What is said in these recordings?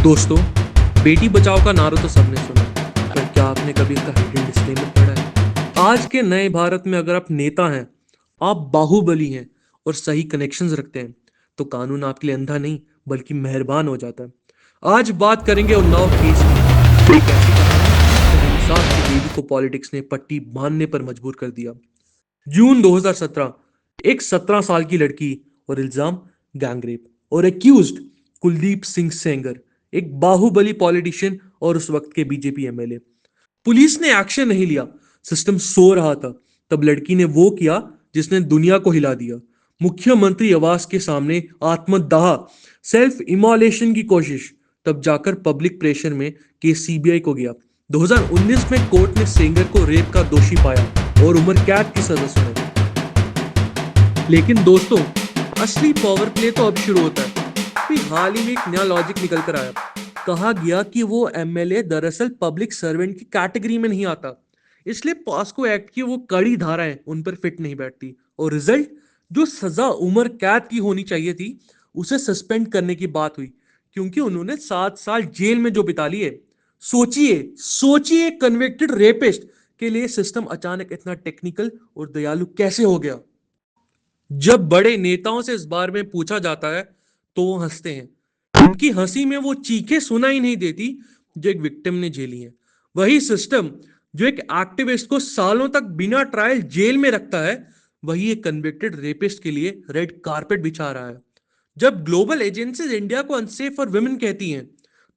दोस्तों, बेटी बचाओ का नारा तो सबने सुना, पर क्या आपने कभी इसका हिडन डिस्क्लेमर पढ़ा है? आज के नए भारत में अगर आप नेता हैं, आप बाहुबली हैं और सही कनेक्शंस रखते हैं, तो कानून आपके लिए अंधा नहीं बल्कि मेहरबान हो जाता है। आज बात करेंगे उन्नाव केस की, एक ऐसी कहानी जहां इंसाफ की देवी को पॉलिटिक्स ने पट्टी बांधने पर मजबूर कर दिया। जून 2017, एक 17 साल की लड़की और इल्जाम गैंगरेप और एक्यूज्ड कुलदीप सिंह सेंगर, एक बाहुबली पॉलिटिशियन और उस वक्त के बीजेपी एमएलए। पुलिस ने एक्शन नहीं लिया, सिस्टम सो रहा था। तब लड़की ने वो किया जिसने दुनिया को हिला दिया। मुख्यमंत्री आवास के सामने आत्मदाह, सेल्फ इमोलेशन की कोशिश। तब जाकर पब्लिक प्रेशर में केस सीबीआई को गया। 2019 में कोर्ट ने सेंगर को रेप का दोषी पाया और उम्र कैद की सजा सुनाई। लेकिन दोस्तों, असली पावर प्ले तो अब शुरू होता है। अभी हाल ही में एक नया लॉजिक निकल कर आया। कहा गया कि वो एमएलए दरअसल पब्लिक सर्वेंट की कैटेगरी में नहीं आता, इसलिए पॉस्को एक्ट की वो कड़ी धाराएं उन पर फिट नहीं बैठती। और रिजल्ट, जो सजा उम्र कैद की होनी चाहिए थी, उसे सस्पेंड करने की बात हुई, क्योंकि उन्होंने 7 साल जेल में जो बिता लिए। सोचिए सोचिए, कन्विक्टेड रेपिस्ट के लिए सिस्टम अचानक इतना टेक्निकल और दयालु कैसे हो गया? जब बड़े नेताओं से इस बारे में पूछा जाता है तो वो हंसते हैं। उनकी हंसी में वो चीखें सुनाई नहीं देती जो एक विक्टिम ने झेली है। वही सिस्टम जो एक एक्टिविस्ट को सालों तक बिना ट्रायल जेल में रखता है, वही एक कन्विक्टेड रेपिस्ट के लिए रेड कारपेट बिछा रहा है। जब ग्लोबल एजेंसीज इंडिया को अनसेफ फॉर वुमेन कहती हैं,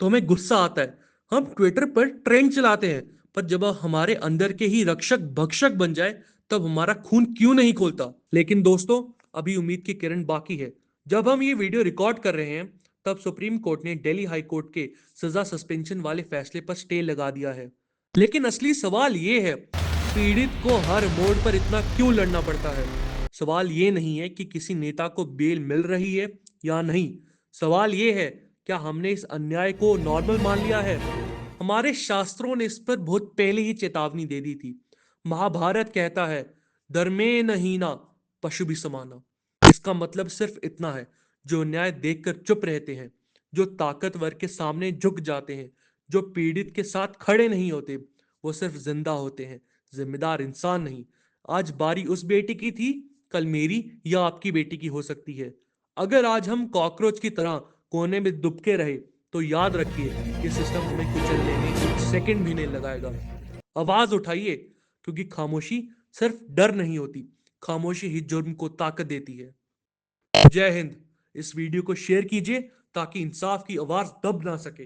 तो हमें गुस्सा आता है। हम ट्विटर पर ट्रेंड चलाते हैं, पर जब हमारे अंदर के ही रक्षक भक्षक बन जाए, तब हमारा खून क्यों नहीं खोलता? लेकिन दोस्तों, अभी उम्मीद की किरण बाकी है। जब हम ये वीडियो रिकॉर्ड कर रहे हैं, तब सुप्रीम कोर्ट ने दिल्ली हाई कोर्ट के सजा सस्पेंशन वाले फैसले पर स्टे लगा दिया है। लेकिन असली सवाल ये है, पीड़ित को हर मोड़ पर इतना क्यों लड़ना पड़ता है? सवाल ये नहीं है कि किसी नेता को बेल मिल रही है या नहीं। सवाल ये है, क्या हमने इस अन्याय को नॉर्मल मान लिया है? हमारे शास्त्रों ने इस पर बहुत पहले ही चेतावनी दे दी थी। महाभारत कहता है, धर्मे नहीना पशु भी समाना। इसका मतलब सिर्फ इतना है, जो न्याय देखकर चुप रहते हैं, जो ताकतवर के सामने झुक जाते हैं, जो पीड़ित के साथ खड़े नहीं होते, वो सिर्फ जिंदा होते हैं, जिम्मेदार इंसान नहीं। आज बारी उस बेटी की थी, कल मेरी या आपकी बेटी की हो सकती है। अगर आज हम कॉकरोच की तरह कोने में दुबके रहे, तो याद रखिए, ये सिस्टम हमें कुचलने में एक सेकंड भी नहीं लगाएगा। आवाज उठाइए, क्योंकि खामोशी सिर्फ डर नहीं होती, खामोशी ही जुर्म को ताकत देती है। जय हिंद। इस वीडियो को शेयर कीजिए ताकि इंसाफ की आवाज दब ना सके।